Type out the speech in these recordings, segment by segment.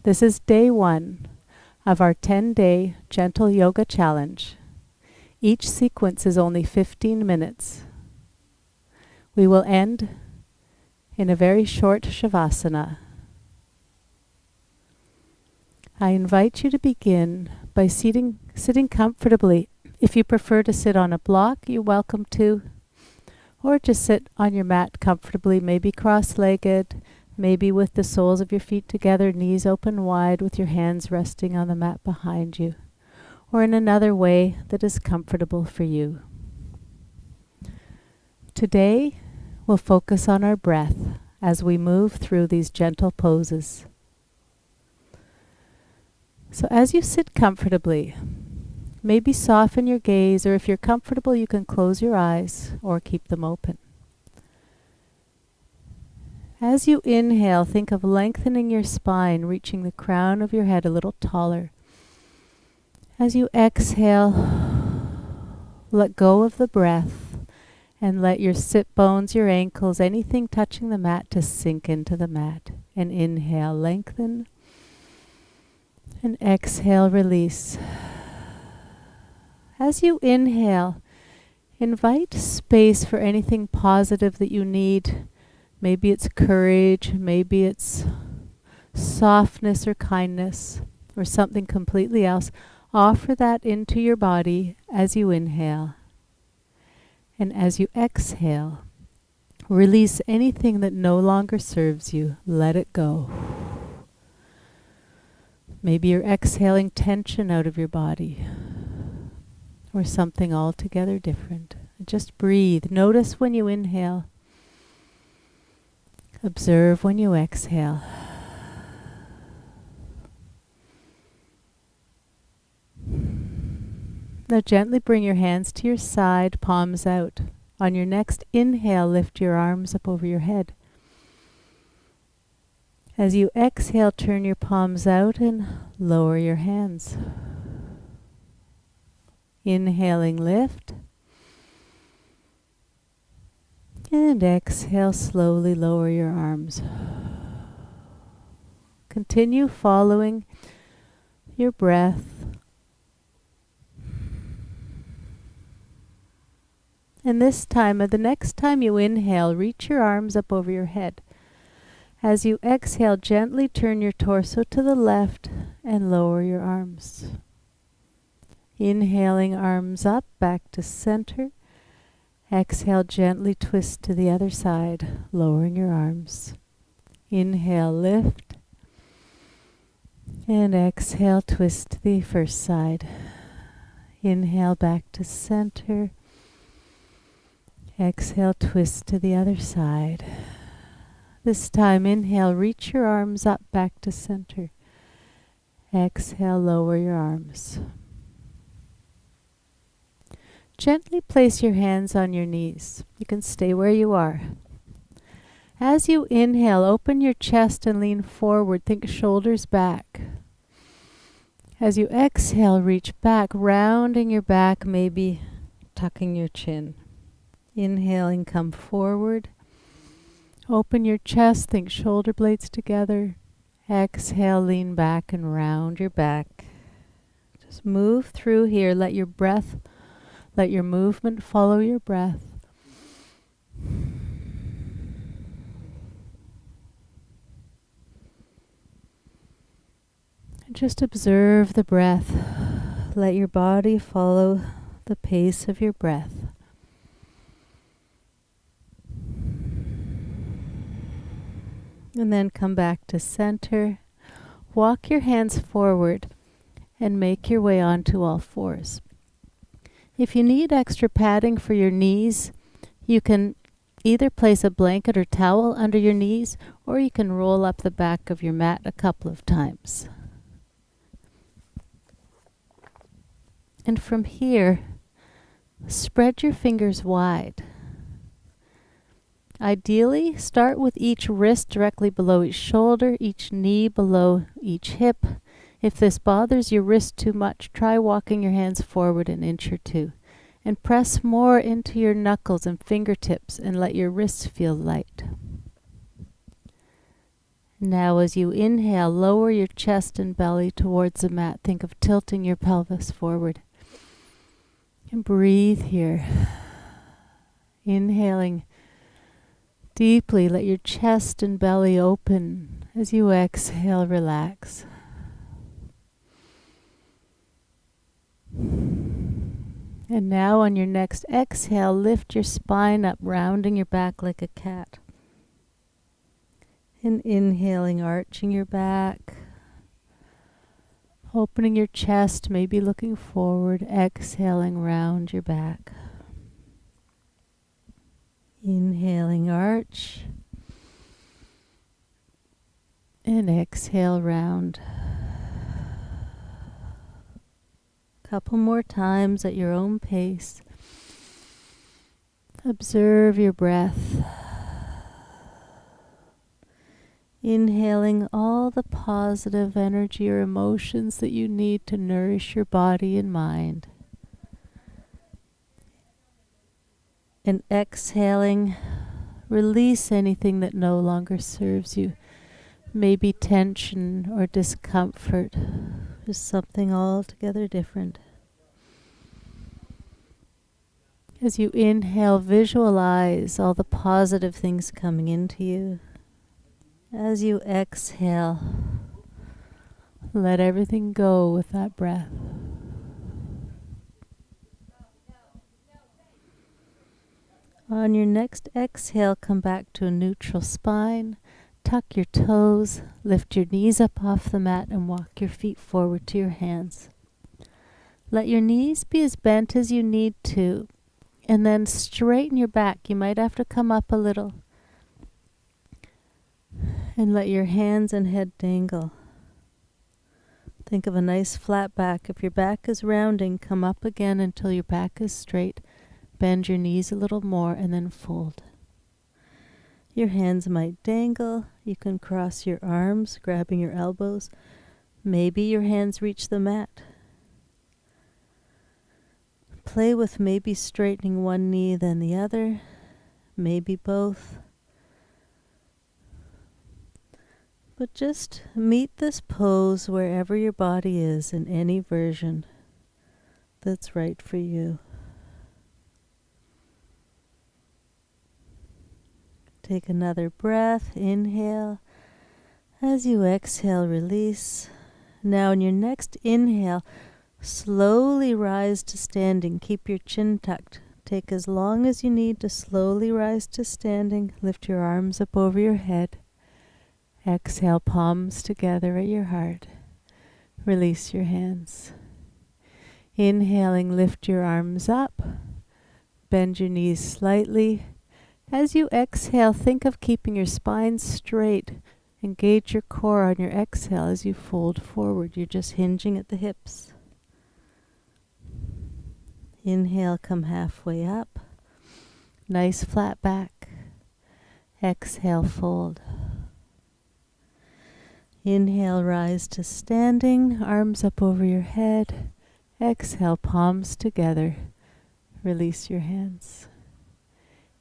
This is day 1 of our 10-day gentle yoga challenge. Each sequence is only 15 minutes. We will end in a very short Shavasana. I invite you to begin by sitting comfortably. If you prefer to sit on a block, you're welcome to, or just sit on your mat comfortably, maybe cross-legged, maybe with the soles of your feet together, knees open wide, with your hands resting on the mat behind you, or in another way that is comfortable for you. Today, we'll focus on our breath as we move through these gentle poses. So as you sit comfortably, maybe soften your gaze, or if you're comfortable, you can close your eyes or keep them open. As you inhale, think of lengthening your spine, reaching the crown of your head a little taller. As you exhale, let go of the breath and let your sit bones, your ankles, anything touching the mat to sink into the mat. And inhale, lengthen. And exhale, release. As you inhale, invite space for anything positive that you need. Maybe it's courage, maybe it's softness or kindness, or something completely else. Offer that into your body as you inhale. And as you exhale, release anything that no longer serves you. Let it go. Maybe you're exhaling tension out of your body, or something altogether different. Just breathe. Notice when you inhale. Observe when you exhale. Now gently bring your hands to your side, palms out. On your next inhale, lift your arms up over your head. As you exhale, turn your palms out and lower your hands. Inhaling, lift. And exhale, slowly lower your arms. Continue following your breath. And this time, or the next time you inhale, reach your arms up over your head. As you exhale, gently turn your torso to the left and lower your arms. Inhaling, arms up, back to center. Exhale, gently twist to the other side, lowering your arms. Inhale, lift. And exhale, twist to the first side. Inhale, back to center. Exhale, twist to the other side. This time, inhale, reach your arms up, back to center. Exhale, lower your arms. Gently place your hands on your knees. You can stay where you are. As you inhale, open your chest and lean forward. Think shoulders back. As you exhale, reach back, rounding your back, maybe tucking your chin. Inhaling, come forward. Open your chest, think shoulder blades together. Exhale, lean back and round your back. Just move through here. Let your movement follow your breath. And just observe the breath. Let your body follow the pace of your breath. And then come back to center. Walk your hands forward and make your way onto all fours. If you need extra padding for your knees, you can either place a blanket or towel under your knees, or you can roll up the back of your mat a couple of times. And from here, spread your fingers wide. Ideally, start with each wrist directly below each shoulder, each knee below each hip. If this bothers your wrist too much, try walking your hands forward an inch or two. And press more into your knuckles and fingertips and let your wrists feel light. Now as you inhale, lower your chest and belly towards the mat. Think of tilting your pelvis forward. And breathe here. Inhaling deeply, let your chest and belly open. As you exhale, relax. And now on your next exhale, lift your spine up, rounding your back like a cat. And inhaling, arching your back, opening your chest, maybe looking forward, exhaling, round your back. Inhaling, arch, and exhale, round. Couple more times at your own pace. Observe your breath. Inhaling all the positive energy or emotions that you need to nourish your body and mind. And exhaling, release anything that no longer serves you. Maybe tension or discomfort, just something altogether different. As you inhale, visualize all the positive things coming into you. As you exhale, let everything go with that breath. On your next exhale, come back to a neutral spine. Tuck your toes, lift your knees up off the mat and walk your feet forward to your hands. Let your knees be as bent as you need to, and then straighten your back. You might have to come up a little. And let your hands and head dangle. Think of a nice flat back. If your back is rounding, come up again until your back is straight. Bend your knees a little more and then fold. Your hands might dangle. You can cross your arms, grabbing your elbows. Maybe your hands reach the mat. Play with maybe straightening one knee then the other, maybe both. But just meet this pose wherever your body is in any version that's right for you. Take another breath, inhale. As you exhale, release. Now in your next inhale, slowly rise to standing. Keep your chin tucked. Take as long as you need to slowly rise to standing. Lift your arms up over your head. Exhale, palms together at your heart. Release your hands. Inhaling, lift your arms up. Bend your knees slightly. As you exhale, think of keeping your spine straight. Engage your core on your exhale as you fold forward. You're just hinging at the hips. Inhale, come halfway up. Nice flat back. Exhale, fold. Inhale, rise to standing, arms up over your head. Exhale, palms together. Release your hands.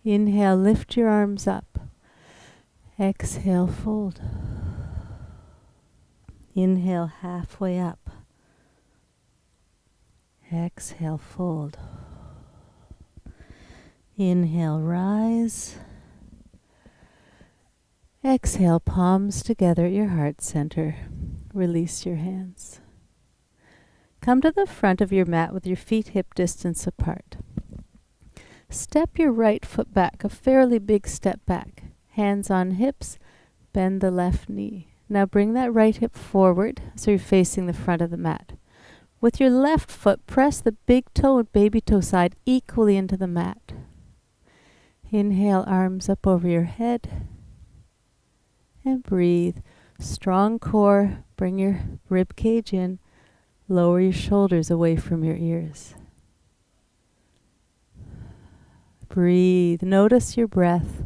Inhale, lift your arms up. Exhale, fold. Inhale, halfway up. Exhale, fold. Inhale, rise. Exhale, palms together at your heart center. Release your hands. Come to the front of your mat with your feet hip distance apart. Step your right foot back, a fairly big step back. Hands on hips, bend the left knee. Now bring that right hip forward so you're facing the front of the mat. With your left foot, press the big toe and baby toe side equally into the mat. Inhale, arms up over your head. And breathe. Strong core. Bring your rib cage in. Lower your shoulders away from your ears. Breathe. Notice your breath.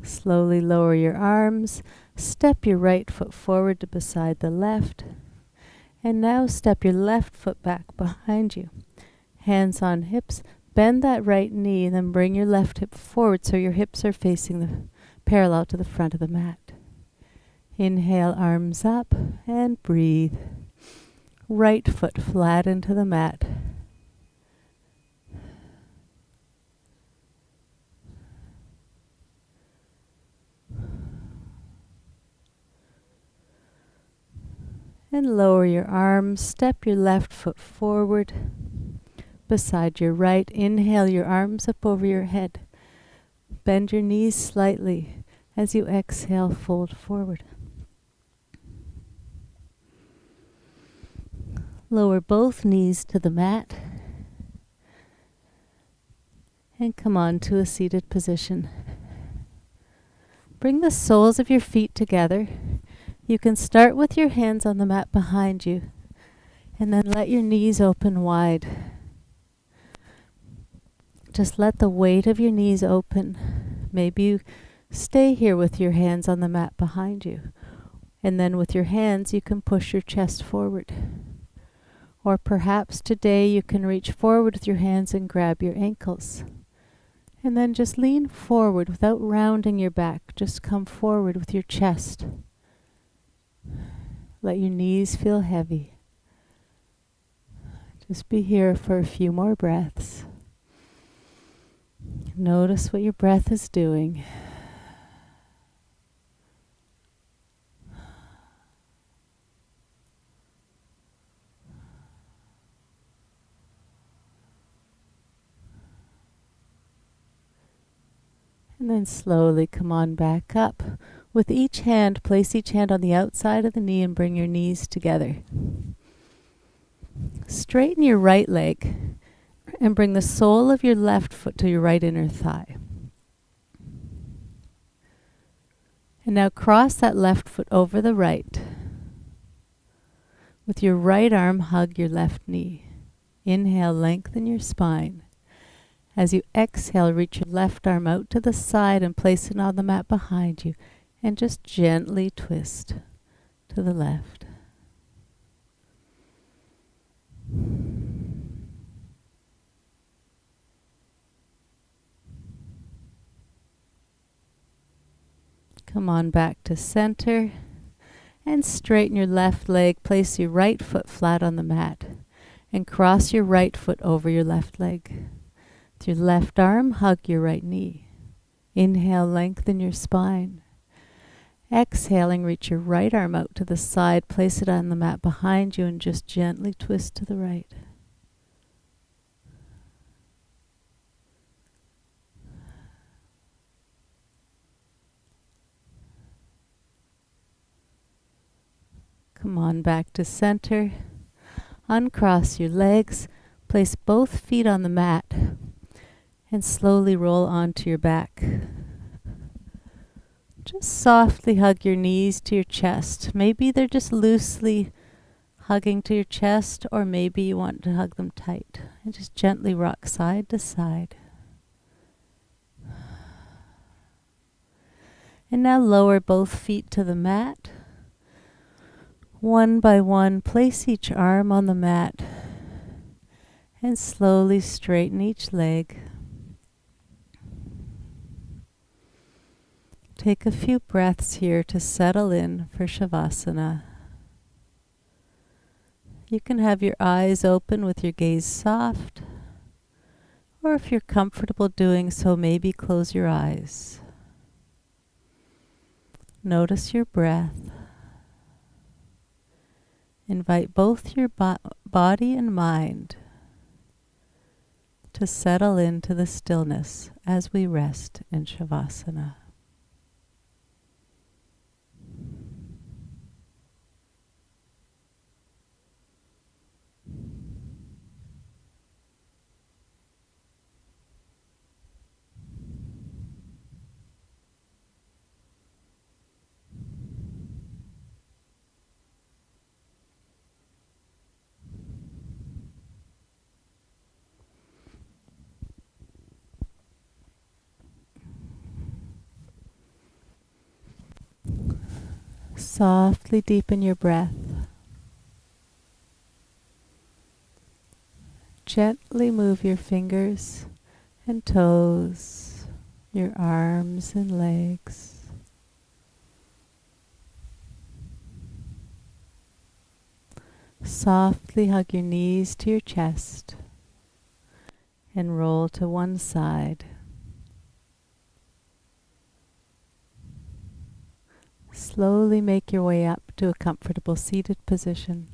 Slowly lower your arms. Step your right foot forward to beside the left. And now step your left foot back behind you. Hands on hips. bend that right knee and then bring your left hip forward so your hips are facing the parallel to the front of the mat. Inhale, arms up, and breathe. Right foot flat into the mat. And lower your arms, step your left foot forward beside your right. Inhale your arms up over your head. Bend your knees slightly. As you exhale, fold forward. Lower both knees to the mat. And come on to a seated position. Bring the soles of your feet together. You can start with your hands on the mat behind you, and then let your knees open wide. Just let the weight of your knees open. Maybe you stay here with your hands on the mat behind you, and then with your hands you can push your chest forward. Or perhaps today you can reach forward with your hands and grab your ankles. And then just lean forward without rounding your back. Just come forward with your chest. Let your knees feel heavy. Just be here for a few more breaths. Notice what your breath is doing. And then slowly come on back up. With each hand, place each hand on the outside of the knee and bring your knees together. Straighten your right leg and bring the sole of your left foot to your right inner thigh. And now cross that left foot over the right. With your right arm, hug your left knee. Inhale, lengthen your spine. As you exhale, reach your left arm out to the side and place it on the mat behind you. And just gently twist to the left. Come on back to center and straighten your left leg. Place your right foot flat on the mat and cross your right foot over your left leg. With your left arm, hug your right knee. Inhale, lengthen your spine. Exhaling, reach your right arm out to the side, place it on the mat behind you, and just gently twist to the right. Come on back to center. Uncross your legs, place both feet on the mat, and slowly roll onto your back. Just softly hug your knees to your chest. Maybe they're just loosely hugging to your chest, or maybe you want to hug them tight. And just gently rock side to side. And now lower both feet to the mat. One by one, place each arm on the mat and slowly straighten each leg. Take a few breaths here to settle in for Shavasana. You can have your eyes open with your gaze soft, or if you're comfortable doing so, maybe close your eyes. Notice your breath. Invite both your body and mind to settle into the stillness as we rest in Shavasana. Softly deepen your breath. Gently move your fingers and toes, your arms and legs. Softly hug your knees to your chest and roll to one side. Slowly make your way up to a comfortable seated position.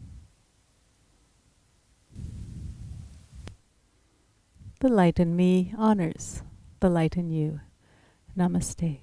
The light in me honors the light in you. Namaste.